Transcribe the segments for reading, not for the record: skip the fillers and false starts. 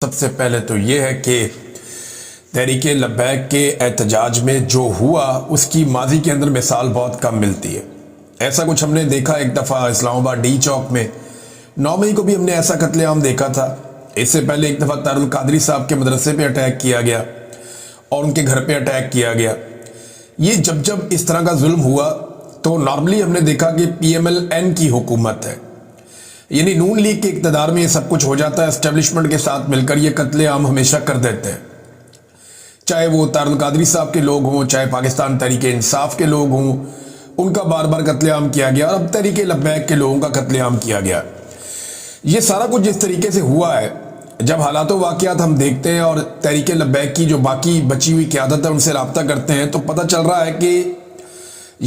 سب سے پہلے تو یہ ہے کہ تحریک لبیک کے احتجاج میں جو ہوا اس کی ماضی کے اندر مثال بہت کم ملتی ہے۔ ایسا کچھ ہم نے دیکھا ایک دفعہ اسلام آباد ڈی چوک میں 9 مئی کو بھی ہم نے ایسا قتل عام دیکھا تھا۔ اس سے پہلے ایک دفعہ طارالقادری صاحب کے مدرسے پہ اٹیک کیا گیا اور ان کے گھر پہ اٹیک کیا گیا۔ یہ جب اس طرح کا ظلم ہوا تو نارملی ہم نے دیکھا کہ پی ایم ایل این کی حکومت ہے، یعنی نون لیگ کے اقتدار میں یہ سب کچھ ہو جاتا ہے، اسٹیبلشمنٹ کے ساتھ مل کر یہ قتل عام ہمیشہ کر دیتے ہیں، چاہے وہ طارالقادری صاحب کے لوگ ہوں، چاہے پاکستان تحریک انصاف کے لوگ ہوں، ان کا بار بار قتل عام کیا گیا اور اب تحریک لبیک کے لوگوں کا قتل عام کیا گیا۔ یہ سارا کچھ جس طریقے سے ہوا ہے، جب حالات و واقعات ہم دیکھتے ہیں اور تحریک لبیک کی جو باقی بچی ہوئی قیادت ہے ان سے رابطہ کرتے ہیں تو پتہ چل رہا ہے کہ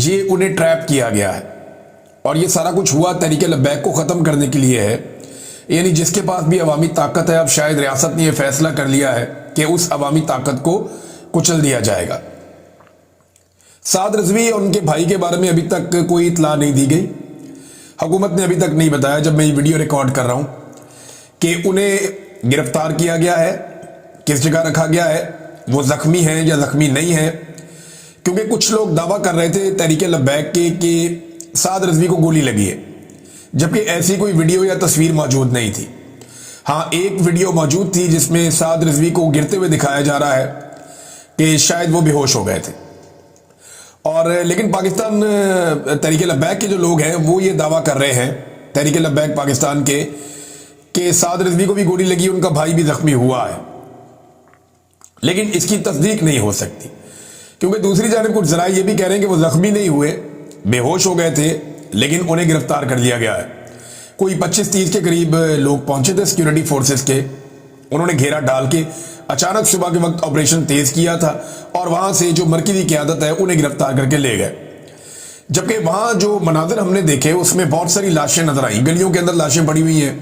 یہ انہیں ٹریپ کیا گیا ہے اور یہ سارا کچھ ہوا تحریک لبیک کو ختم کرنے کے لیے ہے۔ یعنی جس کے پاس بھی عوامی طاقت ہے، اب شاید ریاست نے یہ فیصلہ کر لیا ہے کہ اس عوامی طاقت کو کچل دیا جائے گا۔ سعد رضوی اور ان کے بھائی کے بارے میں ابھی تک کوئی اطلاع نہیں دی گئی، حکومت نے ابھی تک نہیں بتایا جب میں یہ ویڈیو ریکارڈ کر رہا ہوں کہ انہیں گرفتار کیا گیا ہے، کس جگہ رکھا گیا ہے، وہ زخمی ہیں یا زخمی نہیں ہیں، کیونکہ کچھ لوگ دعویٰ کر رہے تھے تحریک لبیک کے کہ سعد رضوی کو گولی لگی ہے، جبکہ ایسی کوئی ویڈیو یا تصویر موجود نہیں تھی۔ ہاں ایک ویڈیو موجود تھی جس میں سعد رضوی کو گرتے ہوئے دکھایا جا رہا ہے کہ شاید وہ بے ہوش ہو گئے تھے، اور لیکن پاکستان تحریک لبیک کے جو لوگ ہیں وہ یہ دعویٰ کر رہے ہیں تحریک لبیک پاکستان کے کہ سعد رضوی کو بھی گولی لگی، ان کا بھائی بھی زخمی ہوا ہے، لیکن اس کی تصدیق نہیں ہو سکتی کیونکہ دوسری جانب کچھ ذرائع یہ بھی کہہ رہے ہیں کہ وہ زخمی نہیں ہوئے، بے ہوش ہو گئے تھے، لیکن انہیں گرفتار کر لیا گیا ہے۔ کوئی 25-30 کے قریب لوگ پہنچے تھے سیکیورٹی فورسز کے، انہوں نے گھیرا ڈال کے اچانک صبح کے وقت آپریشن تیز کیا تھا اور وہاں سے جو مرکزی قیادت ہے انہیں گرفتار کر کے لے گئے، جبکہ وہاں جو مناظر ہم نے دیکھے اس میں بہت ساری لاشیں نظر آئیں، گلیوں کے اندر لاشیں پڑی ہوئی ہیں،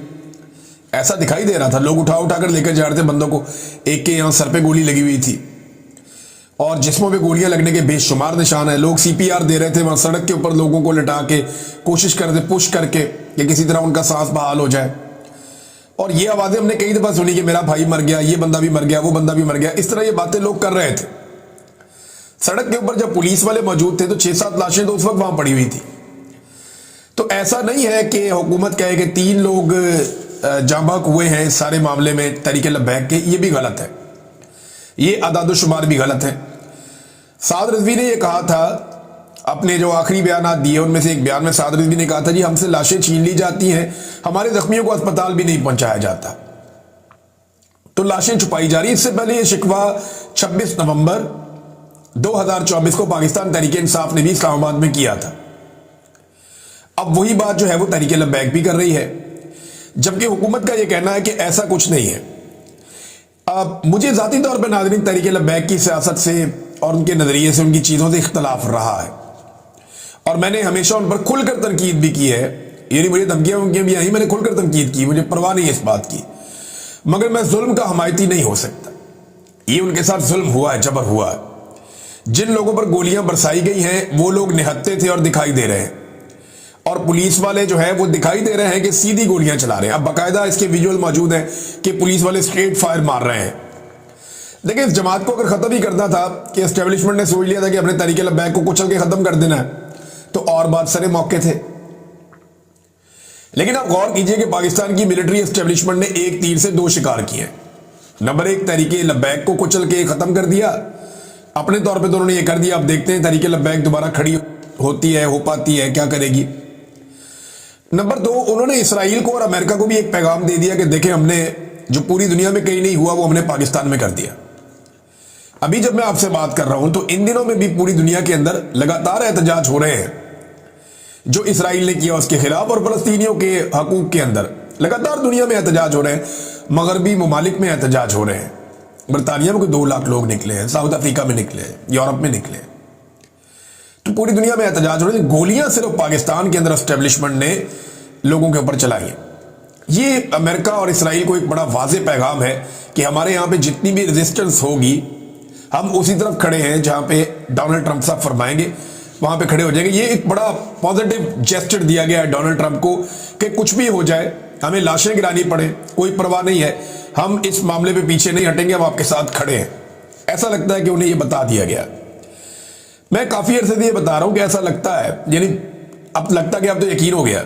ایسا دکھائی دے رہا تھا لوگ اٹھا کر لے کر جا رہے تھے بندوں کو، ایک کے یہاں سر پہ گولی لگی ہوئی تھی اور جسموں پہ گولیاں لگنے کے بے شمار نشان ہیں، لوگ سی پی آر دے رہے تھے وہاں سڑک کے اوپر، لوگوں کو لٹا کے کوشش کر دے پش کر کے کہ کسی طرح ان کا سانس بحال ہو جائے، اور یہ آوازیں ہم نے کئی دفعہ سنی کہ میرا بھائی مر گیا، یہ بندہ بھی مر گیا، وہ بندہ بھی مر گیا، اس طرح یہ باتیں لوگ کر رہے تھے۔ سڑک کے اوپر جب پولیس والے موجود تھے تو 6-7 لاشیں تو اس وقت وہاں پڑی ہوئی تھی۔ تو ایسا نہیں ہے کہ حکومت کہے کہ 3 لوگ جاں بحق ہوئے ہیں اس سارے معاملے میں تحریک لبیک کے، یہ بھی غلط ہے، یہ اعداد و شمار بھی غلط ہے۔ سعد رضوی نے یہ کہا تھا اپنے جو آخری بیانات دیے ان میں سے ایک بیان میں سعد رضوی نے کہا تھا جی ہم سے لاشیں چھین لی جاتی ہیں، ہمارے زخمیوں کو اسپتال بھی نہیں پہنچایا جاتا، تو لاشیں چھپائی جا رہی۔ اس سے پہلے یہ شکوہ 26 نومبر 2024 کو پاکستان تحریک انصاف نے بھی اسلام آباد میں کیا تھا۔ اب وہی بات جو ہے وہ تحریک لبیک بھی کر رہی ہے، جبکہ حکومت کا یہ کہنا ہے کہ ایسا کچھ نہیں ہے۔ اب مجھے ذاتی طور پہ ناظرین تحریک لبیک کی سیاست سے اور ان کے نظریے سے، ان کی چیزوں سے اختلاف رہا ہے اور میں نے ہمیشہ ان پر کھل کر تنقید بھی کی ہے، یعنی مجھے دھمکیاں بھی آئی، میں نے کھل کر تنقید کی، مجھے پرواہ نہیں اس بات کی، مگر میں ظلم کا حمایتی نہیں ہو سکتا۔ یہ ان کے ساتھ ظلم ہوا ہے، جبر ہوا ہے، جن لوگوں پر گولیاں برسائی گئی ہیں وہ لوگ نہتے تھے اور دکھائی دے رہے ہیں، اور پولیس والے جو ہے وہ دکھائی دے رہے ہیں کہ سیدھی گولیاں چلا رہے ہیں۔ اب باقاعدہ اس کے ویجول موجود ہیں کہ پولیس والے اسٹریٹ فائر مار رہے ہیں۔ دیکھیں اس جماعت کو اگر ختم ہی کرنا تھا کہ اسٹیبلشمنٹ نے سوچ لیا تھا کہ اپنے تحریک لبیک کو کچل کے ختم کر دینا ہے تو اور بات سرے موقع تھے، لیکن آپ غور کیجئے کہ پاکستان کی ملٹری اسٹیبلشمنٹ نے ایک تیر سے 2 شکار کیے ہیں۔ نمبر 1 تحریک لبیک کو کچل کے ختم کر دیا، اپنے طور پہ تو انہوں نے یہ کر دیا، اب دیکھتے ہیں تحریک لبیک دوبارہ کھڑی ہوتی ہے، ہو پاتی ہے، کیا کرے گی۔ نمبر 2 انہوں نے اسرائیل کو اور امریکہ کو بھی ایک پیغام دے دیا کہ دیکھیں ہم نے جو پوری دنیا میں کہیں نہیں ہوا وہ ہم نے پاکستان میں کر دیا۔ ابھی جب میں آپ سے بات کر رہا ہوں تو ان دنوں میں بھی پوری دنیا کے اندر لگاتار احتجاج ہو رہے ہیں جو اسرائیل نے کیا اس کے خلاف، اور فلسطینیوں کے حقوق کے اندر لگاتار دنیا میں احتجاج ہو رہے ہیں، مغربی ممالک میں احتجاج ہو رہے ہیں۔ برطانیہ میں کوئی 2 لاکھ لوگ نکلے ہیں، ساؤتھ افریقہ میں نکلے ہیں، یورپ میں نکلے ہیں، تو پوری دنیا میں احتجاج ہو رہے ہیں۔ گولیاں صرف پاکستان کے اندر اسٹیبلشمنٹ نے لوگوں کے اوپر چلائی ہیں۔ یہ امریکہ اور اسرائیل کو ایک بڑا واضح پیغام ہے کہ ہمارے یہاں پہ جتنی بھی ریزسٹنس ہوگی ہم اسی طرف کھڑے ہیں جہاں پہ ڈونلڈ ٹرمپ صاحب فرمائیں گے، وہاں پہ کھڑے ہو جائیں گے۔ یہ ایک بڑا پازیٹیو جیسچر دیا گیا ہے ڈونلڈ ٹرمپ کو کہ کچھ بھی ہو جائے، ہمیں لاشیں گرانی پڑے، کوئی پرواہ نہیں ہے، ہم اس معاملے پہ پیچھے نہیں ہٹیں گے، ہم آپ کے ساتھ کھڑے ہیں. ایسا لگتا ہے کہ انہیں یہ بتا دیا گیا. میں کافی عرصے سے یہ بتا رہا ہوں کہ ایسا لگتا ہے، یعنی اب لگتا کہ اب تو یقین ہو گیا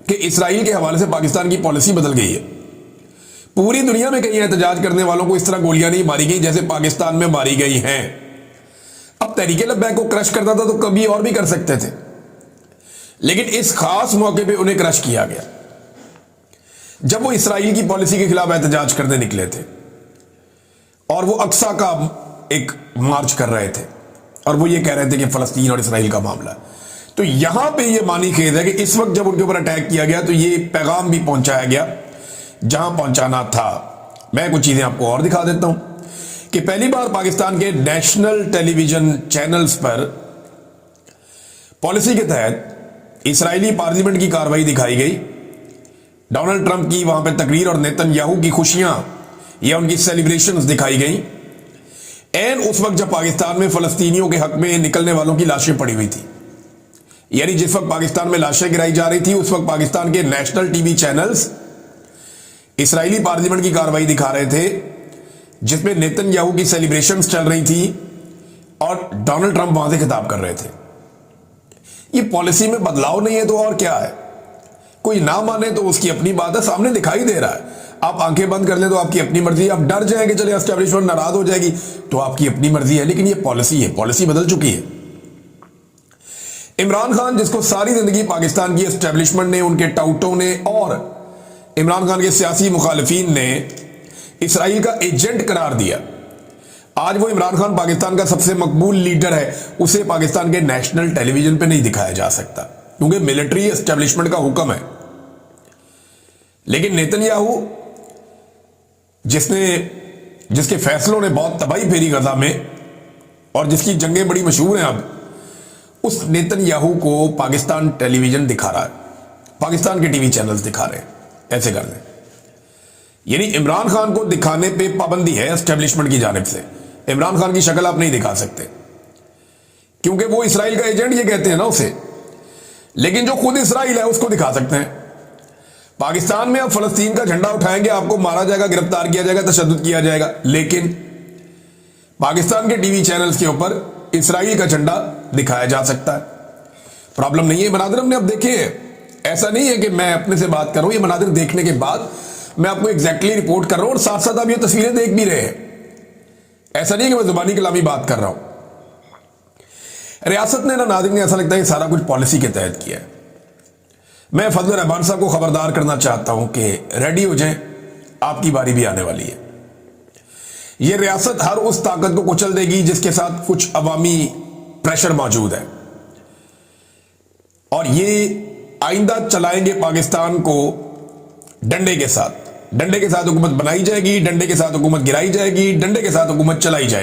کہ اسرائیل کے حوالے سے پاکستان کی پالیسی بدل گئی ہے. پوری دنیا میں کہیں احتجاج کرنے والوں کو اس طرح گولیاں نہیں ماری گئی جیسے پاکستان میں ماری گئی ہیں. اب تحریک لبیک کو کرش کرنا تھا تو کبھی اور بھی کر سکتے تھے، لیکن اس خاص موقع پہ انہیں کرش کیا گیا جب وہ اسرائیل کی پالیسی کے خلاف احتجاج کرنے نکلے تھے اور وہ اقصی کا ایک مارچ کر رہے تھے اور وہ یہ کہہ رہے تھے کہ فلسطین اور اسرائیل کا معاملہ ہے. تو یہاں پہ یہ معنی خیز ہے کہ اس وقت جب ان کے اوپر اٹیک کیا گیا تو یہ پیغام بھی پہنچایا گیا جہاں پہنچانا تھا. میں کچھ چیزیں آپ کو اور دکھا دیتا ہوں کہ پہلی بار پاکستان کے نیشنل ٹیلی ویژن چینلز پر پالیسی کے تحت اسرائیلی پارلیمنٹ کی کارروائی دکھائی گئی. ڈونلڈ ٹرمپ کی وہاں پہ تقریر اور نیتن یاہو کی خوشیاں یا ان کی سیلیبریشنز دکھائی گئیں اس وقت جب پاکستان میں فلسطینیوں کے حق میں نکلنے والوں کی لاشیں پڑی ہوئی تھی. یعنی جس وقت پاکستان میں لاشیں گرائی جا رہی تھی اس وقت پاکستان کے نیشنل ٹی وی چینلز اسرائیلی پارلیمنٹ کی کارروائی دکھا رہے تھے جس میں نیتن یاہو کی سیلیبریشنز چل رہی تھی اور ڈونلڈ ٹرمپ وہاں سے خطاب کر رہے تھے. یہ پالیسی میں بدلاؤ نہیں ہے تو اور کیا ہے؟ کوئی نہ مانے تو اس کی اپنی بات ہے، سامنے دکھائی دے رہا ہے. آپ آنکھیں بند کر لیں تو آپ کی اپنی مرضی ہے، آپ ڈر جائیں کہ چلے اسٹیبلشمنٹ ناراض ہو جائے گی تو آپ کی اپنی مرضی ہے، لیکن یہ پالیسی ہے، پالیسی بدل چکی ہے. عمران خان جس کو ساری زندگی پاکستان کی اسٹیبلشمنٹ نے، ان کے ٹاؤٹوں نے اور عمران خان کے سیاسی مخالفین نے اسرائیل کا ایجنٹ قرار دیا، آج وہ عمران خان پاکستان کا سب سے مقبول لیڈر ہے. اسے پاکستان کے نیشنل ٹیلی ویژن پہ نہیں دکھایا جا سکتا کیونکہ ملٹری اسٹیبلشمنٹ کا حکم ہے. لیکن نیتن یاہو جس کے فیصلوں نے بہت تباہی پھیری غزہ میں اور جس کی جنگیں بڑی مشہور ہیں، اب اس نیتن یاہو کو پاکستان ٹیلی ویژن دکھا رہا ہے، پاکستان کے ٹی وی چینلز دکھا رہے ہیں. ایسے کر دیں، یعنی عمران خان کو دکھانے پہ پابندی ہے اسٹیبلشمنٹ کی جانب سے. عمران خان کی شکل آپ نہیں دکھا سکتے کیونکہ وہ اسرائیل کا ایجنٹ یہ کہتے ہیں نا اسے، لیکن جو خود اسرائیل ہے اس کو دکھا سکتے ہیں. پاکستان میں آپ فلسطین کا جھنڈا اٹھائیں گے، آپ کو مارا جائے گا، گرفتار کیا جائے گا، تشدد کیا جائے گا، لیکن پاکستان کے ٹی وی چینلز کے اوپر اسرائیل کا جھنڈا دکھایا جا سکتا ہے. پرابلم نہیں ہے. مناظر ہم نے اب دیکھے ہیں، ایسا نہیں ہے کہ میں اپنے سے بات کر رہا ہوں، یہ مناظر دیکھنے کے بعد میں آپ کو ایگزیکٹلی رپورٹ کر رہا ہوں اور ساتھ ساتھ آپ یہ تصویریں دیکھ بھی رہے ہیں. ایسا نہیں ہے کہ میں زبانی کلامی بات کر رہا ہوں. ریاست نے ناظرین ایسا لگتا ہے یہ سارا کچھ پالیسی کے تحت کیا ہے. میں فضل الرحمان صاحب کو خبردار کرنا چاہتا ہوں کہ ریڈی ہو جائیں، آپ کی باری بھی آنے والی ہے. یہ ریاست ہر اس طاقت کو کچل دے گی جس کے ساتھ کچھ عوامی پریشر موجود ہے، اور یہ آئندہ چلائیں گے پاکستان کو ڈنڈے کے ساتھ. ڈنڈے کے ساتھ حکومت بنائی جائے گی، ڈنڈے کے ساتھ حکومت گرائی جائے گی، ڈنڈے کے ساتھ حکومت چلائی جائے گی.